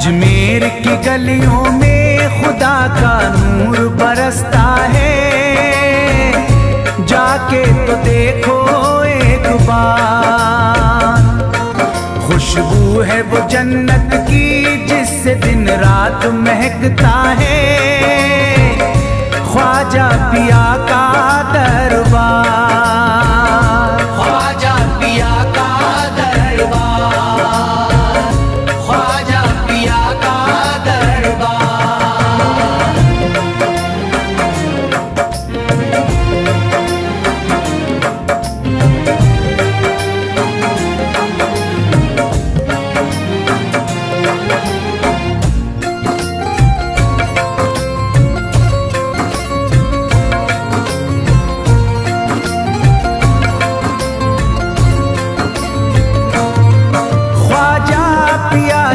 अजमेर की गलियों में खुदा का नूर बरसता है, जाके तो देखो एक बार। खुशबू है वो जन्नत की जिससे दिन रात महकता है, ख्वाजा पिया का दरबार। ख्वाजा पिया का दरबार, ख्वाजा पिया का दरबार।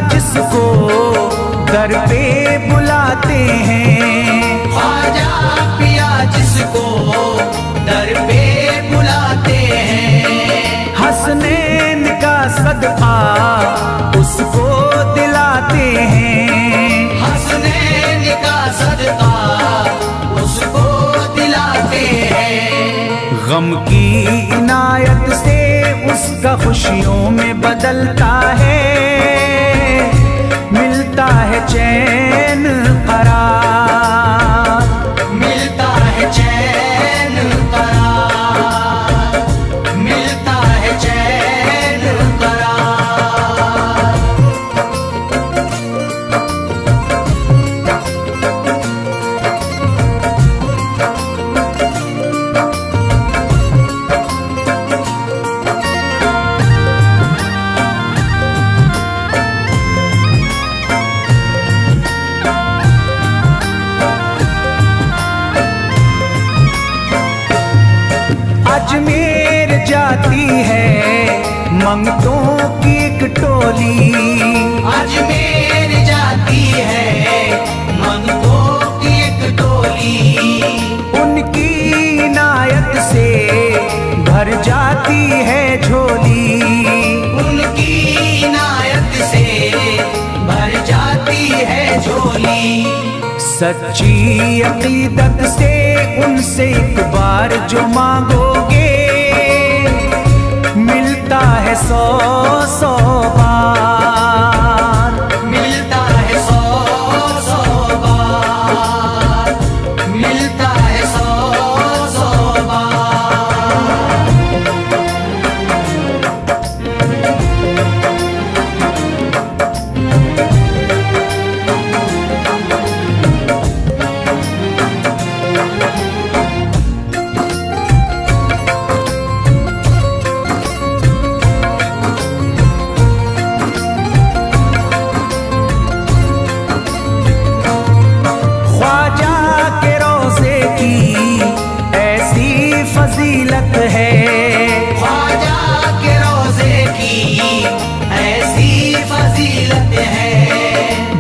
जिसको दर पे बुलाते हैं, ख्वाजा पिया जिसको दर पे बुलाते हैं, हसनैन का सदका उसको दिलाते हैं, हसनैन का सदका उसको दिलाते हैं। गम की इनायत से उसका खुशियों में बदलता है, मिलता है चैन करार, मिलता है चैन करार, मिलता है चैन करार। अजमेर जाती है मंगतों की एक टोली, अजमेर जाती है मंगतों की एक टोली, उनकी इनायत से भर जाती है झोली, उनकी इनायत से भर जाती है झोली। सच्ची अकीदत से उनसे एक बार जो मांगोगे, मिलता है 100 बार, मिलता है 100 बार, मिलता है 100 बार। फजीलत है ख्वाजा के रोज़े की ऐसी फजीलत है,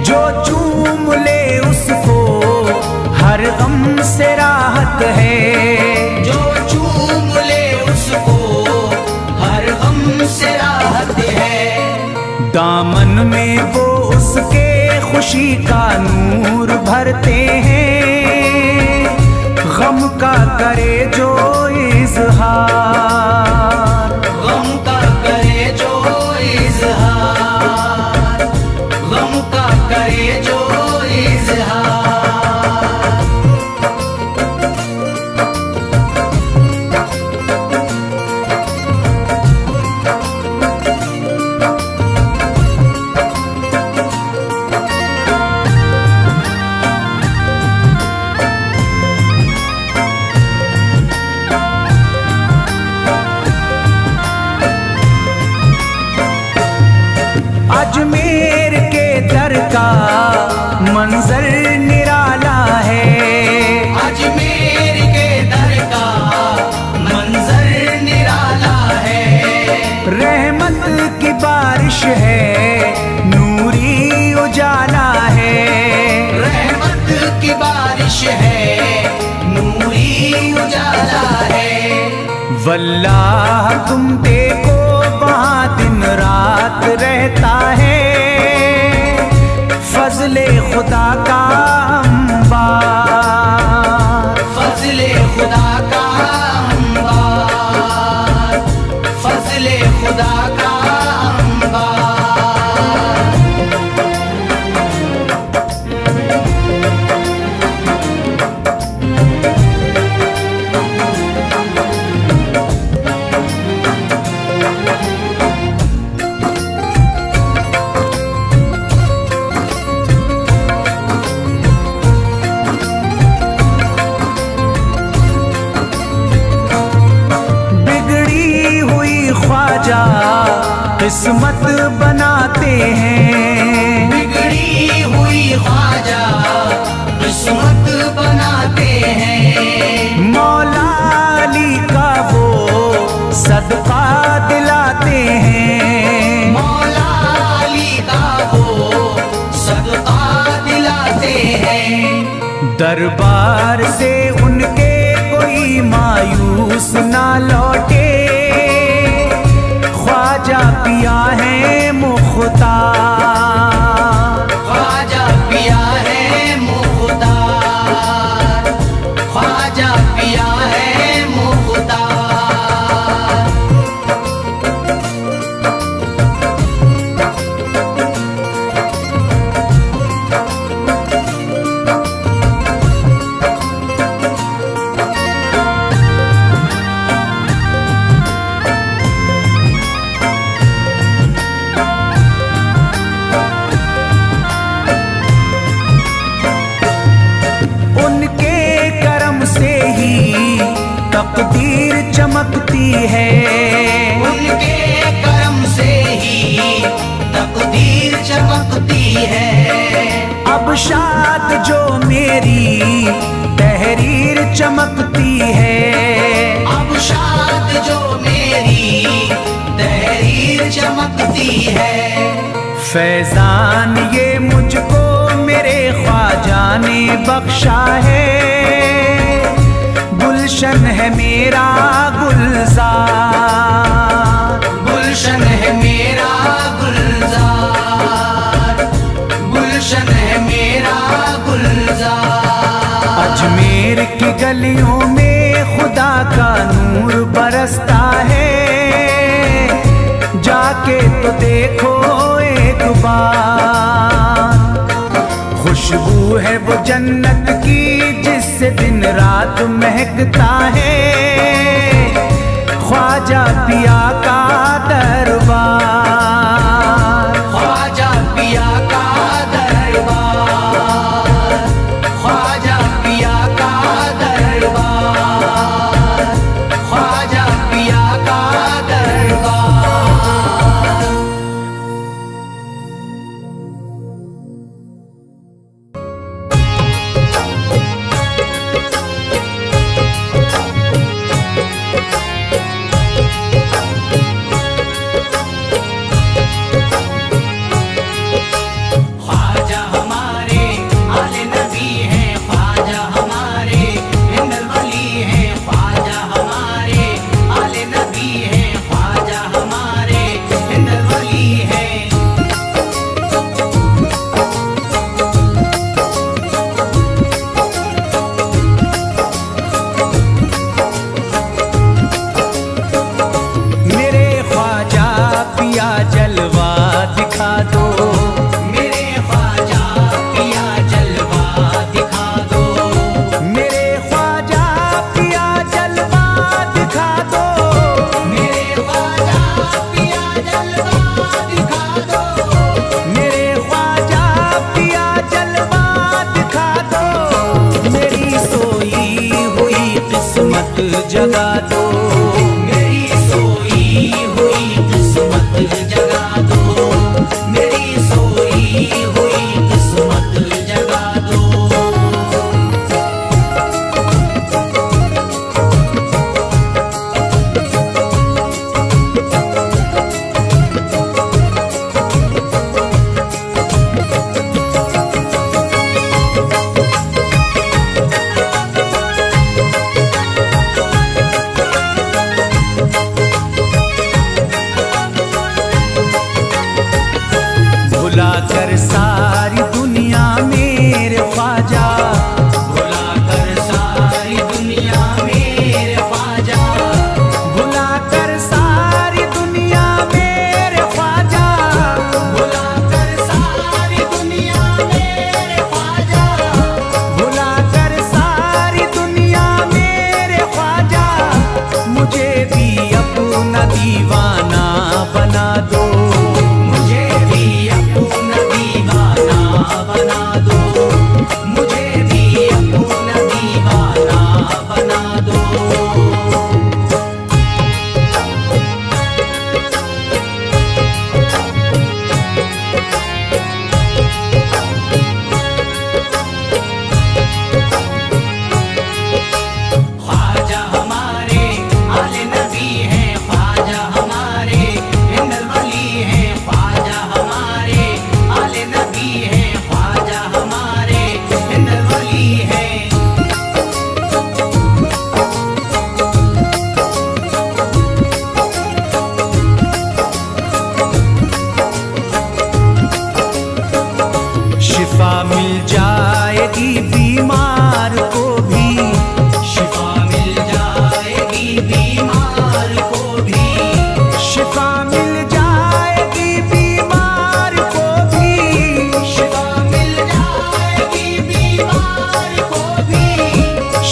जो चूम ले उसको हर गम से राहत है, जो चूम ले उसको हर गम से राहत है। दामन में वो उसके खुशी का नूर भरते हैं, गम का करे जो इज़हार, गम का करे जो इज़हार, गम का करे जो इज़हार। अजमेर के दर का मंजर निराला है, अजमेर के दर का मंजर निराला है। रहमत की बारिश है, नूरी उजाला है, रहमत की बारिश है, नूरी उजाला है। वल्लाह तुम देखो वहाँ दिन रात रहता है, फजले खुदा का अंबार, फजले खुदा का अंबार, फजले खुदा का अंबार। किस्मत बनाते हैं, बिगड़ी हुई ख्वाजा किस्मत बनाते हैं। मौला अली का वो सदका दिलाते हैं, मौला अली का वो सदका दिलाते हैं। दरबार से उनके कोई मायूस ना लौटे, ख्वाजा पिया है मुख्तार, ख्वाजा पिया है मुख्तार, ख्वाजा पिया है मुख्तार। तकदीर चमकती है, उनके करम से ही तकदीर चमकती है। अब शाद जो मेरी तहरीर चमकती है, अब शाद जो मेरी तहरीर चमकती है। फैजान ये मुझको मेरे ख्वाजा ने बख्शा है, गुलशन है मेरा गुलजार, गुलशन है मेरा गुलजार, गुलशन है मेरा गुलजार। अजमेर की गलियों में खुदा का नूर बरसता है, जाके तो देखो एक बार। खुशबू है वो जन्नत की जिससे दिन रात महकता है, ख्वाजा पिया का दरबार, ख्वाजा पिया का दरबार, ख्वाजा पिया का दरबार, ख्वाजा पिया का दरबार।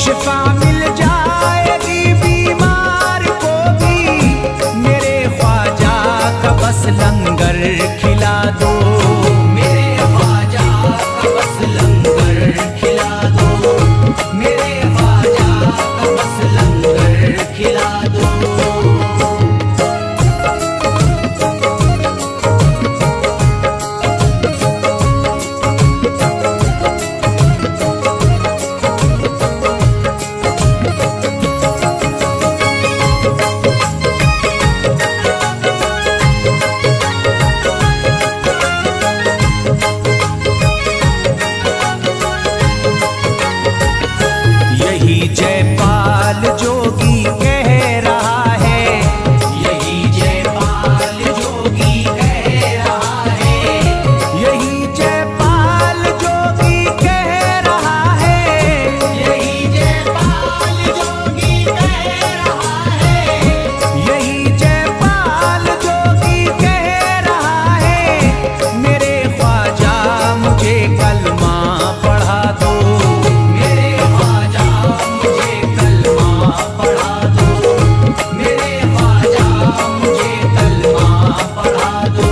शिफा मिल जाएगी बीमार को भी, मेरे ख्वाजा का बस लंगर खिला दो। मेरे ख्वाजा का बस लंगर खिला दो, मेरे ख्वाजा का बस लंगर खिला दो। यही जयपाल जोगी कह रहा है, यही जयपाल जोगी कह रहा है, यही जयपाल जोगी कह रहा है, यही जयपाल जोगी कह रहा है, यही जयपाल जोगी कह रहा है। मेरे ख्वाजा मुझे कलमा पढ़ा दो, मेरे ख्वाजा मुझे कलमा पढ़ा दो, मेरे ख्वाजा मुझे कलमा पढ़ा दो।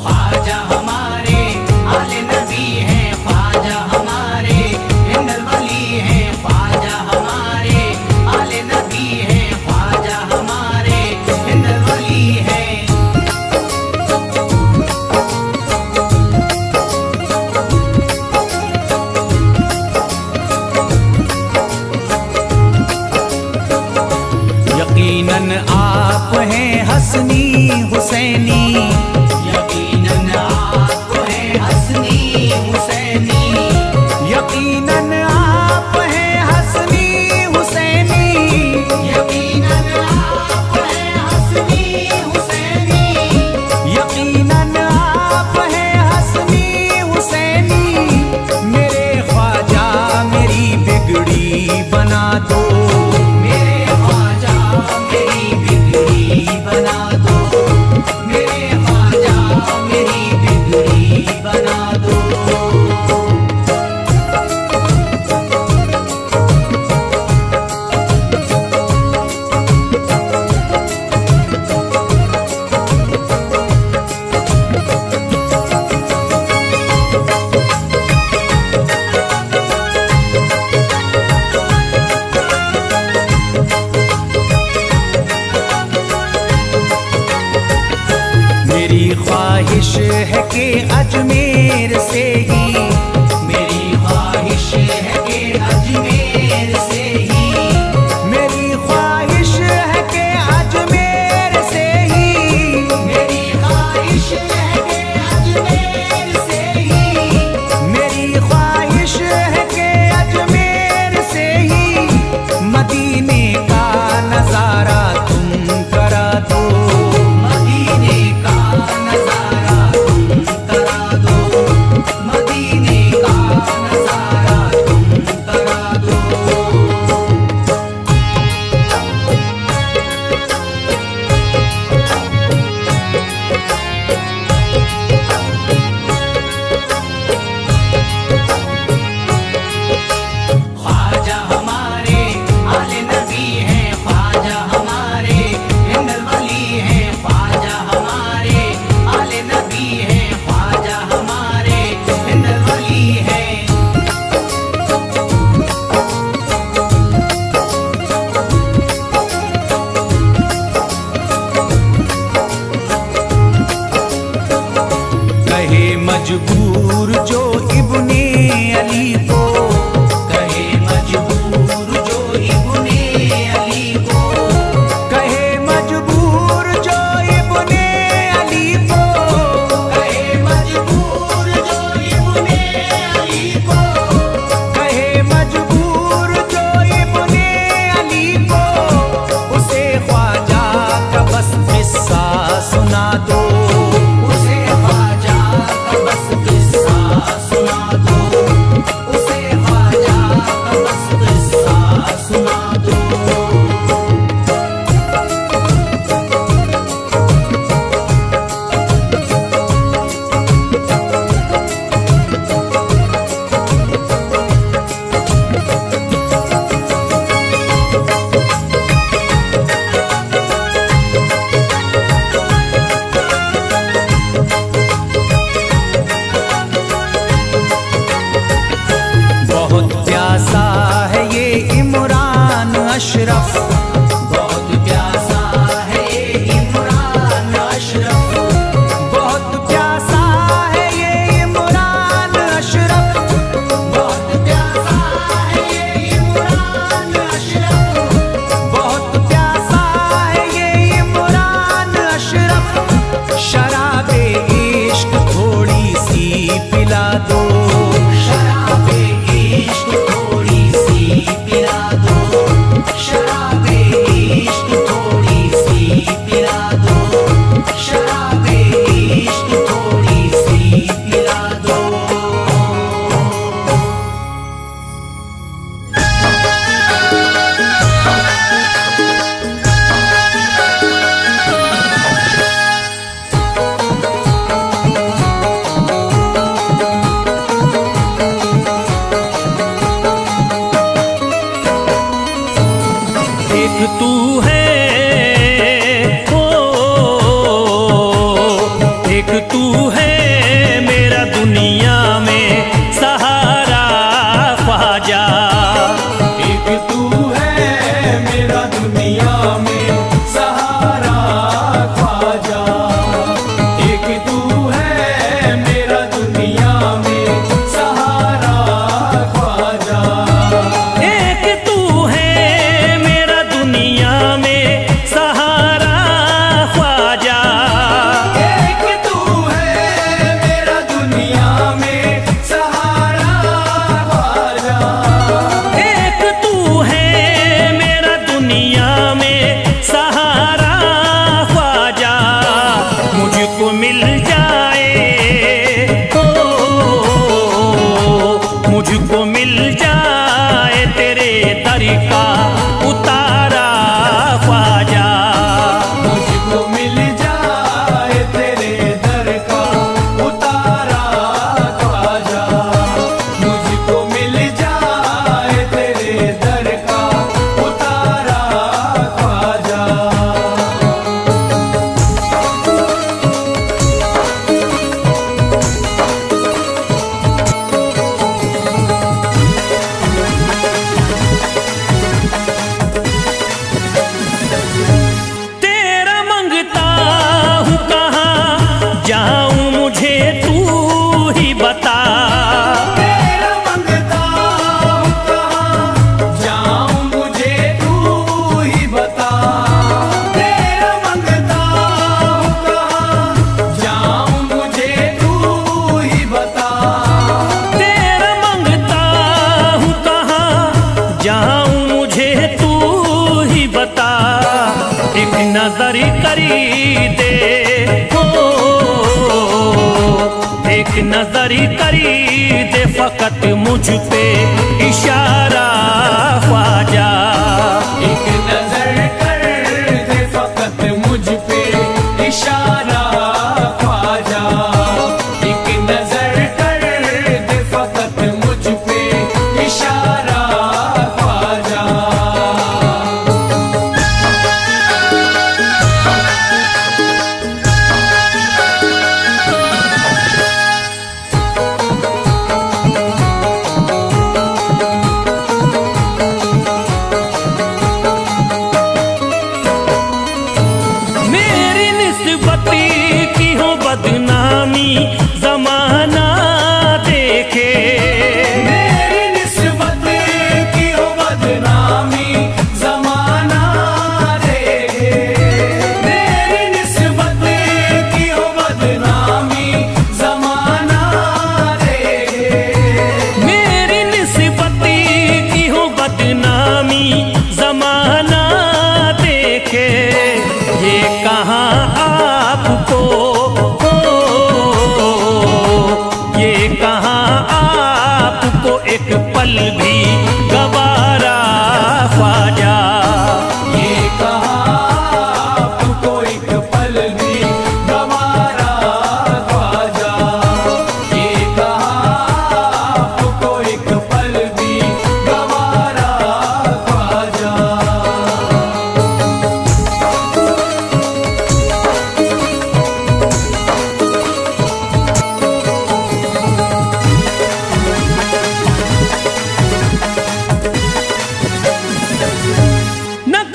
ख्वाजा हमारे आले नबी हैं, ख्वाजा हमारे हिंदल वली हैं, ख्वाजा हमारे आले नबी हैं, ख्वाजा हमारे हिंदल वली हैं। यकीनन आप हैं हसनी हुसैनी, यकीनन आप हैं हसनी हुसैनी, यकीनन आप हैं हसनी हुसैनी, यकीनन आप हैं हसनी हुसैनी, यकीनन आप हैं हसनी हुसैनी। मेरे ख्वाजा मेरी बिगड़ी बना दो, मेरे ख्वाजा मेरी बिगड़ी बना दो, मेरे ख्वाजा मेरी बिगड़ी बना दो। मेरी ख्वाहिश है कि अजमेर से ही, मेरी ख्वाहिश है कि अजमेर से ही, मेरी ख्वाहिश है कि अजमेर से ही, मेरी ख्वाहिश है कि अजमेर से ही, मेरी ख्वाहिश है कि अजमेर से ही मदीने का नजारा तुम करा दो, मदीने का नजारा तुम करा दो, बहुत प्यासा है ये इमरान अशरफ, बहुत प्यासा है ये इमरान अशरफ, बहुत प्यासा है ये इमरान अशरफ, बहुत प्यासा है ये इमरान अशरफ, बहुत प्यासा है ये इमरान अशरफ। शराबे इश्क थोड़ी सी पिला दो, शराबे इश्क थोड़ी सी पिला दो, शराबे इश्क थोड़ी सी पिला दो, शराबे इश्क थोड़ी सी पिला दो। एक तू है ओ, एक तू है मेरा दुनिया में सहारा ख्वाजा, एक तू है मेरा दुनिया में सहारा ख्वाजा, एक तू है मेरा दुनिया में सहारा ख्वाजा, एक तू है मेरा दुनिया में सहारा ख्वाजा, एक तू है मेरा दुनिया में सहारा ख्वाजा, एक तू है मेरा दुनिया में सहारा ख्वाजा। मुझको मिल जाए ओ, मुझको मिल जाए तेरे दर का उतारा ख्वाजा, मुझको मिल जाए तेरे दर का उतारा ख्वाजा, मुझको मिल जाए तेरे दर का उतारा ख्वाजा। तेरा मंगता हूँ कहाँ जाऊँ मुझे तू ही बता, तेरा मंगता हूँ कहाँ जाऊँ मुझे तू ही बता, तेरा मंगता हूँ कहाँ जाऊँ मुझे तू ही बता, तेरा मंगता हूँ कहाँ जाऊँ मुझे तू ही बता। एक नजर करी दे ओ, एक नजर करी दे फकत मुझ पे इशारा ख्वाजा, एक नजर कर दे फकत मुझ पे इशारा ख्वाजा, एक नजर कर दे फकत मुझ पे इशारा ख्वाजा।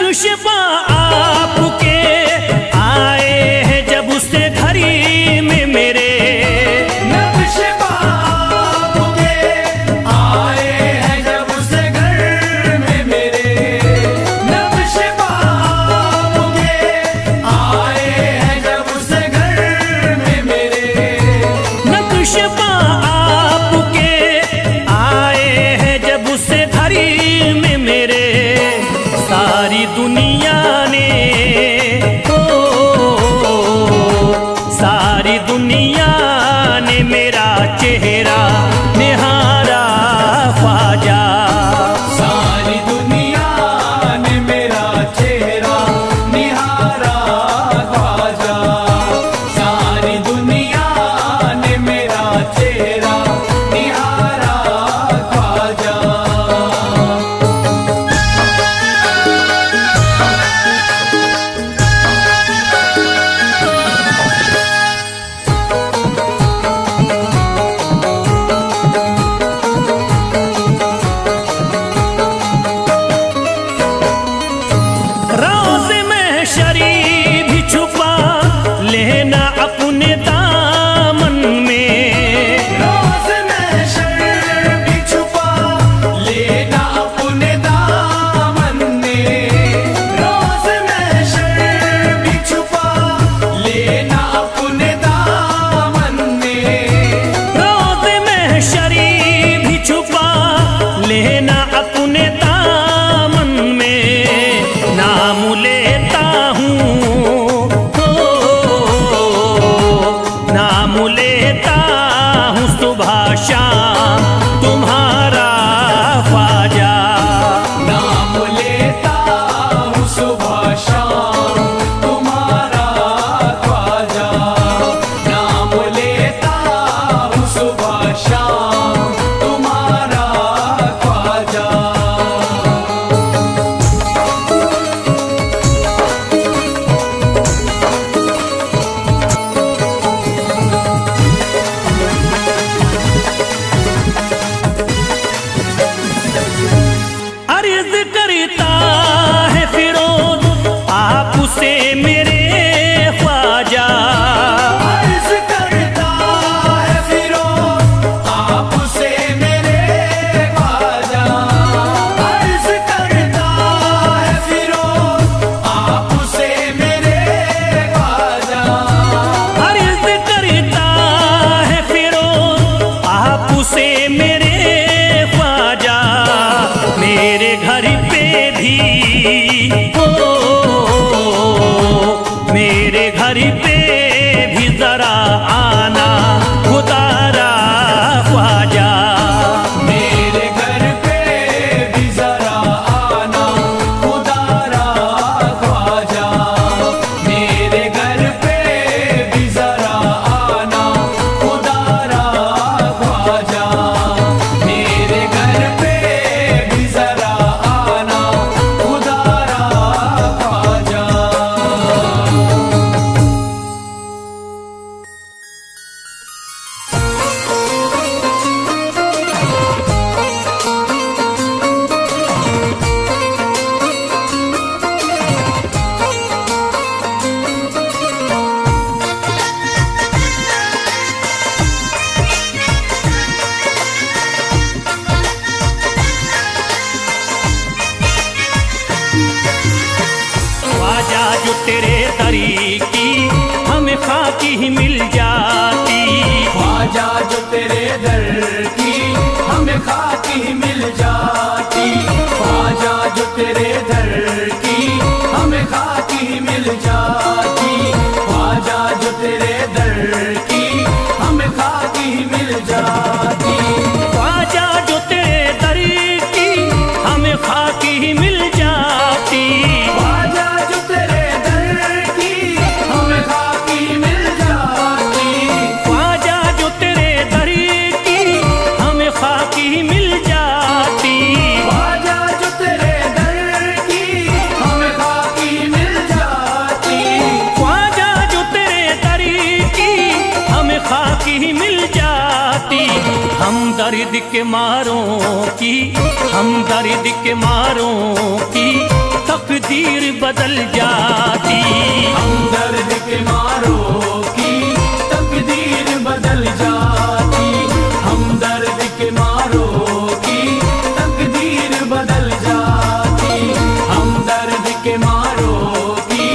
नक्शबा आपके आए हैं जब से घड़ी में मेरे, नक्शबा आपके आए हैं जब से घर में मेरे, नक्शबा आपके आए हैं जब से घर में मेरे, नक्शबा आपके आए हैं जब से घड़ी में मेरे। सारी दुनिया ने सारी दुनिया ने मेरा चेहरा निहारा ख्वाजा, सारी दुनिया ने मेरा चेहरा निहारा ख्वाजा, सारी दुनिया ने मेरा चेहरा निहारा ख्वाजा। रोज़ महशरी भी छुपा लेना अपने दामन में, रोज़ महशर भी छुपा लेना अपने दामन में, रोज़ महशर भी छुपा लेना अपने दामन में, रोज़ महशरी भी छुपा लेना अपने दामन में। नाम लेता हूँ नाम लेता हूँ सुबह शाम तुम्हारा ख्वाजा, नाम लेता हूँ सुबह शाम तुम्हारा ख्वाजा, नाम लेता हूँ सुबह शाम तुम्हारा ख्वाजा। अर्ज करता है फिरोज आपसे मेरे ख्वाजा, अर्ज करता है फिरोज आपसे मेरे ख्वाजा, अर्ज करता है फिरोज आपसे मेरे ख्वाजा, अर्ज करता है फिरोज आपसे मेरे ख्वाजा। मेरे घर पे भी मेरे घर पे भी जरा आना खुदारा ख्वाजा, मेरे घर पे भी जरा आना खुदारा ख्वाजा, मेरे घर पे भी जरा आना खुदारा ख्वाजा, मेरे घर पे भी जरा आना खुदारा ख्वाजा। ख्वाजा जो तेरे दरी की हमें खाकी ही मिल जाती, ख्वाजा जो तेरे दर की हमें खाकी ही मिल जाती, ख्वाजा जो तेरे दर की हमें खाकी ही मिल जाती, ख्वाजा जो तेरे दर की हमें खाकी ही मिल जाती, ख्वाजा जो तेरे दरी की हमें खाकी ही मिल जाती, ख्वाजा जो तेरे दर की हमें खाकी मिल जाती, ख्वाजा जो तेरे दरी की हमें खाकी ही मिल जाती। ख्वाजा जो तेरे दर की हमें खाकी मिल जाती, ख्वाजा जो तेरे दरी की हमें खाकी ही मिल जाती। हम दर्द के मारों की हम दर्द के मारों की तकदीर बदल जाती। हमदर्द के मारों की तकदीर बदल जाती। हमदर्द के मारों की तकदीर बदल जाती। हमदर्द के मारों की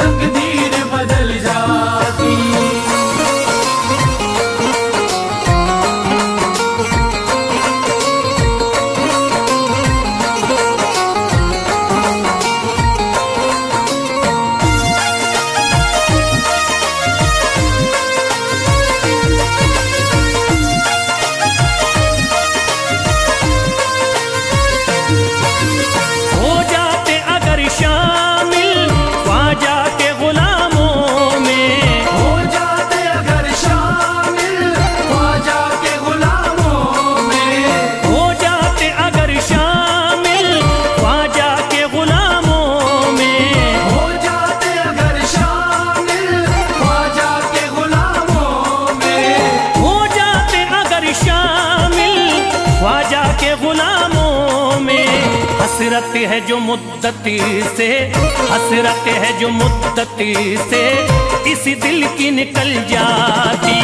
तकदीर बदल जाती। हो जाते अगर शामिल ख्वाजा के गुलामों में, हो जाते अगर शामिल ख्वाजा के गुलामों में। हो जाते अगर शामिल ख्वाजा के गुलामों में, हो जाते अगर शामिल ख्वाजा के गुलामों में। हो जाते अगर शामिल ख्वाजा के गुलामों में। हसरत है जो मुद्दती से, हसरत है जो मुद्दती से इस दिल की निकल जाती।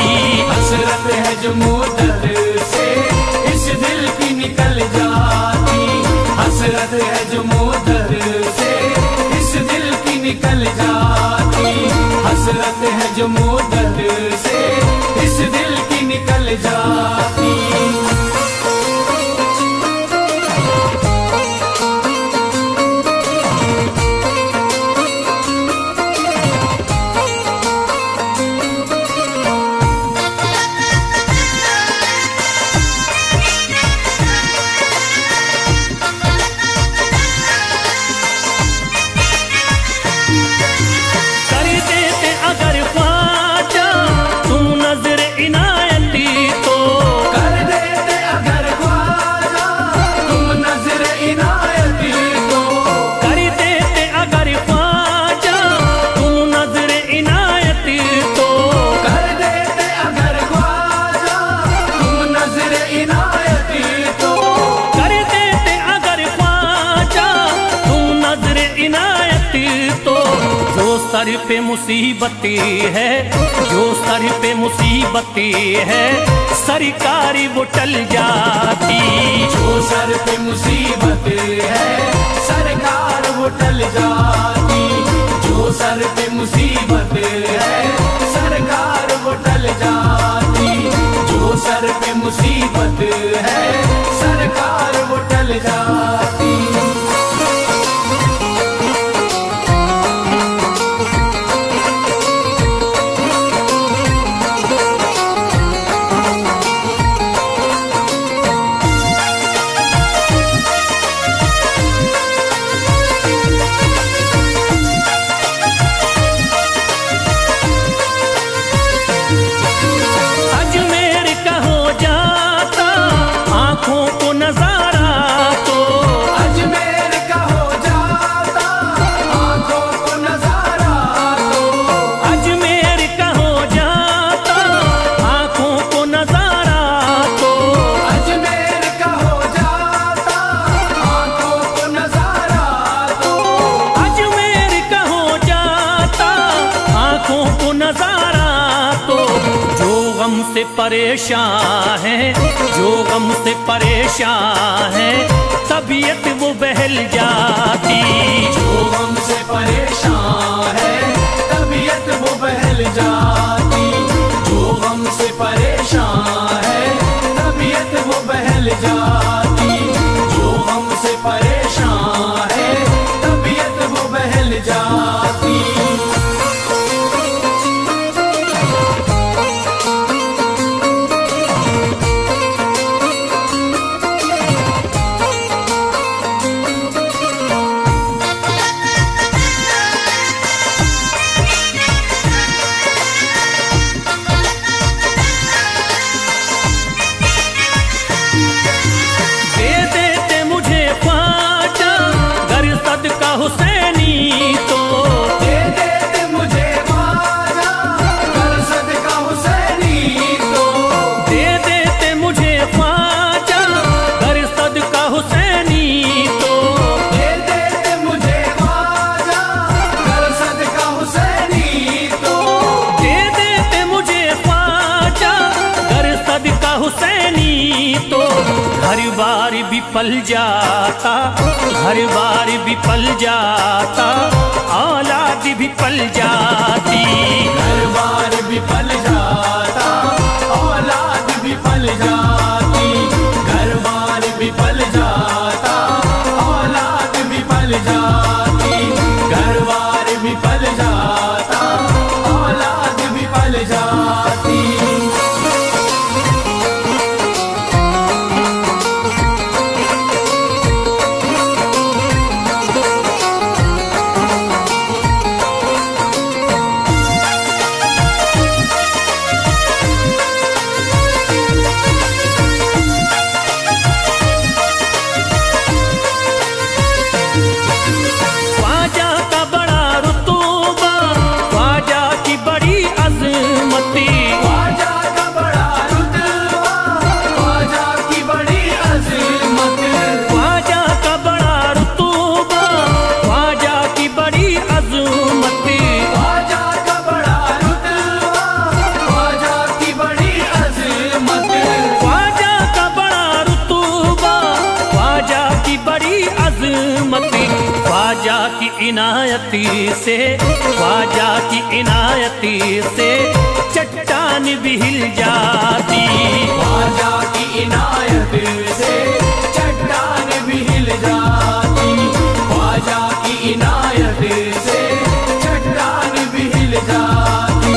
हसरत है जो मुद्दत से इस दिल की निकल जाती। हसरत है जो मुद्दत से इस दिल की निकल जाती। हसरत है जो मुद्दत से इस दिल की निकल जाती। कर देते अगर ख्वाजा तुम नजर इनायती तो, कर देते अगर ख्वाजा तुम नजर इनायती तो। कर देते अगर ख्वाजा तुम नजर इनायती तो, कर देते अगर ख्वाजा तुम नजर इनायती तो। कर देते अगर ख्वाजा तुम नजर इनायती तो। जो सर पे मुसीबती है, जो सर पे मुसीबती है सरकारी वो टल जाती। जो सर पे मुसीबत है सरकार वो टल जाती। जो सर पे मुसीबत है सरकार वो टल जाती। जो सर पे मुसीबत है सरकार वो टल जाती। अजमेर का हो जाता आंखों को नजारा तो, अजमेर का हो जाता आंखों को नजारा तो। अजमेर का हो जाता आंखों को नजारा तो। अजमेर का हो जाता आंखों को नजारा तो। अजमेर का हो जाता आंखों को नजारा तो। जो गम से परेशान है, जो गम से परेशान है तबीयत वो बहल जाती। जो हमसे परेशान है तबीयत वो बहल जाती। जो हमसे परेशान है तबीयत वो बहल जाती। जो हमसे परेशान है तबीयत वो बहल जाती। घर बार विफल जाता, घर बार विफल जाता, औलाद विफल जाती। घर बार विफल जाता, औलाद विफल जाती। घर बार विफल जाता, औलाद विफल जाती। घर बार विफल जाता, औलाद विफल जाती। ख्वाजा का बड़ा रुतबा, ख्वाजा की बड़ी अजमती, ख्वाजा का बड़ा रुतबा, ख्वाजा की बड़ी अज़मत। ख्वाजा का बड़ा रुतबा, ख्वाजा की बड़ी अजमती। ख्वाजा का बड़ा रुतबा, ख्वाजा की बड़ी अज़मत। ख्वाजा का बड़ा रुतबा, ख्वाजा की बड़ी अजमती। ख्वाजा की इनायती से, ख्वाजा की इनायती से चट्टान भी हिल जाती। ख्वाजा की इनायत से चट्टान भी हिल जाती। ख्वाजा की इनायत से चट्टान भी हिल जाती।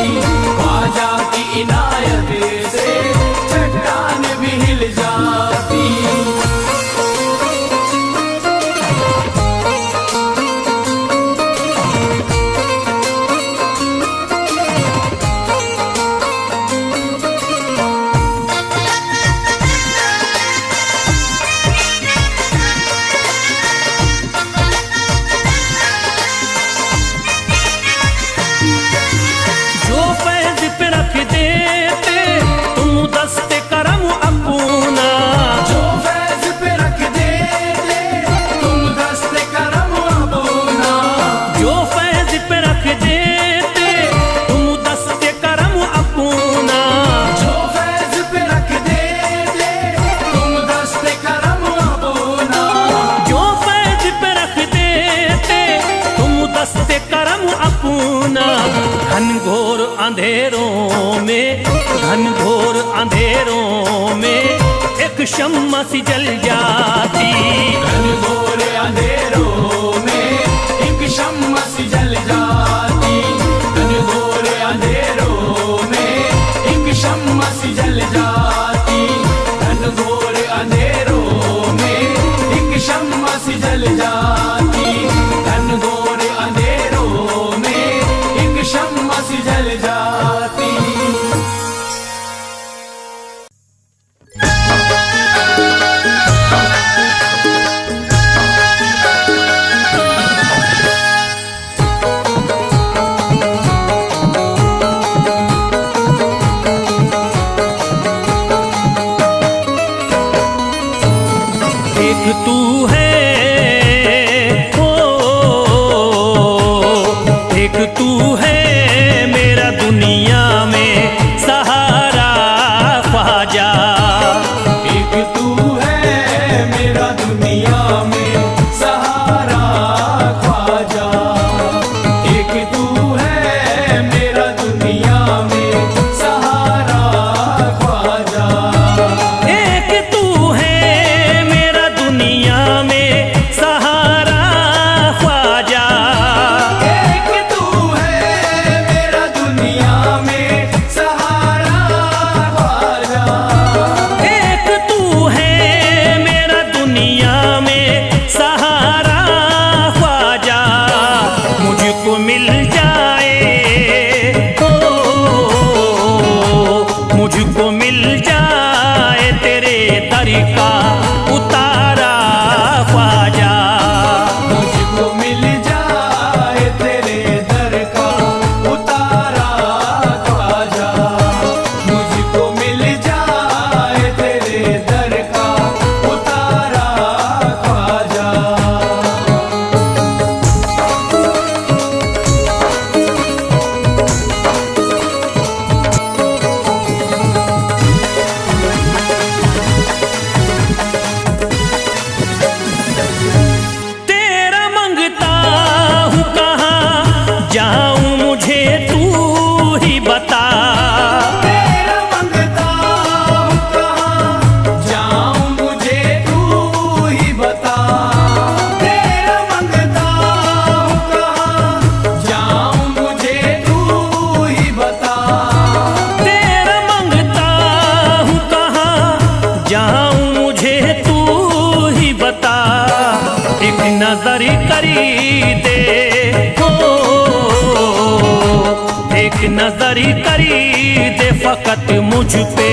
ख्वाजा की इनायत से चट्टान भी हिल जाती। जो फैज पे रख देते तुम दस्ते करम अपना, जो फैज पे रख देते तुम दस्ते करम अपना। जो फैज पे रख देते तुम दस्ते करम अपना। जो फैज पे रख देते तुम दस्ते करम अपना। जो फैज पे रख देते तुम दस्ते करम अपना। घनघोर अंधेरों में, घनघोर अंधेरों में एक शम्मा सी जल जाती। घनघोर अंधेरों में एक शम्मा सी जल जाती। घनघोर अंधेरों में एक शम्मा सी जल जाती। घनघोर अंधेरों में एक शम्मा सी जल जाती। घनघोर अंधेरों में एक शम्मा सी जल जाती। एक तू है, ओ, एक तू है मेरा दुनिया में सहारा ख्वाजा। एक तू है मेरा दुनिया में सहारा ख्वाजा। एक तू है मेरा दुनिया में सहारा ख्वाजा। एक तू है मेरा दुनिया में सहारा ख्वाजा। एक तू है दे हो, एक नजर करी दे फकत मुझ पे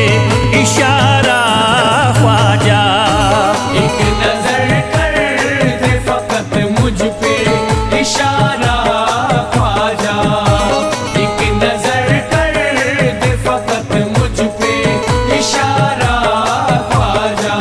इशारा ख्वाजा। एक नजर कर दे फकत मुझ पे इशारा ख्वाजा। एक नजर कर दे फकत मुझ पे इशारा ख्वाजा।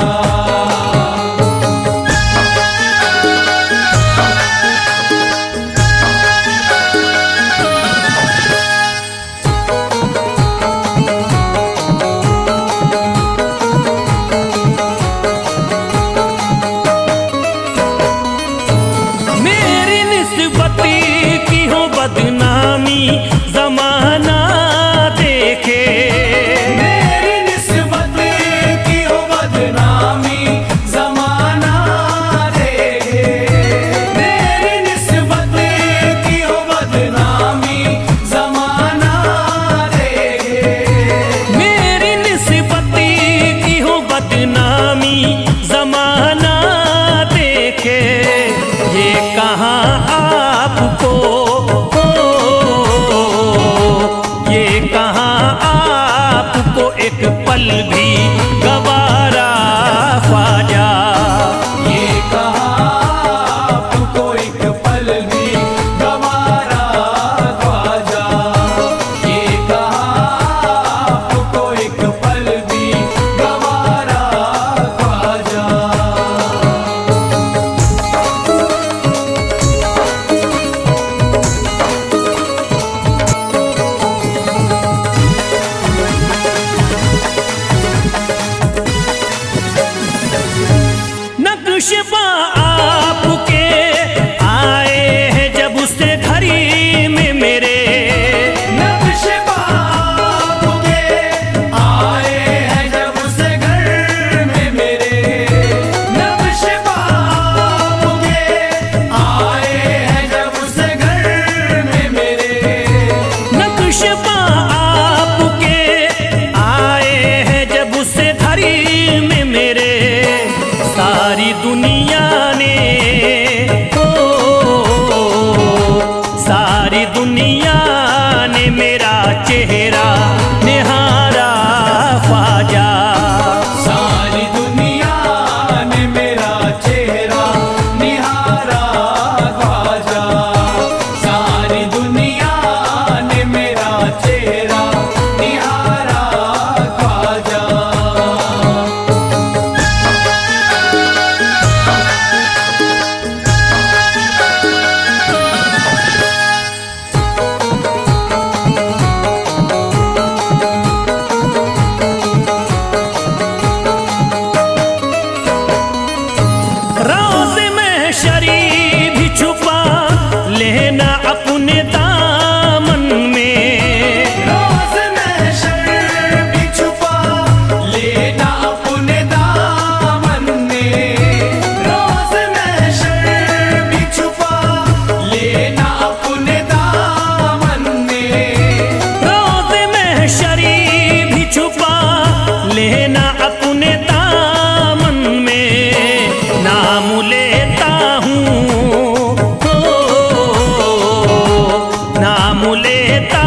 मेरी निस्बती की हो बदनामी जमाना देखे, मेरी निस्बत की हो बदनामी जमाना देखे। मेरी निस्बत की हो बदनामी जमाना देखे। मेरी निस्बती की हो बदनामी जमाना देखे। ये कहाँ आपको हो, ये कहाँ आपको एक पल भी गवारा ख्वाजा। ये कहाँ आपको एक पल भी गवारा ख्वाजा। ये कहाँ आपको एक पल भी गवारा ख्वाजा। नक्शबा आपके आए हैं जब उससे घड़ी में मेरे, नक्शबा आपके आए हैं जब उस घर में मेरे। नक्शबा आपके आए हैं जब उस घर में मेरे। नक्शबा आपके आए हैं जब उससे घड़ी में मेरे। सारी दुनिया ने हो, सारी दुनिया ने मेरा चेहरा निहारा ख्वाजा। सारी दुनिया ने मेरा चेहरा निहारा ख्वाजा। सारी दुनिया ने मेरा चेहरा निहारा ख्वाजा। रोज़ महशरी भी छुपा लेना अपने दामन में। रोज़ महशर भी छुपा लेना अपने दामन में। रोज़ महशर भी छुपा लेना अपने दामन में। रोज़ महशरी भी छुपा लेना अपने दामन में। नाम लेता हूँ हो, नाम लेता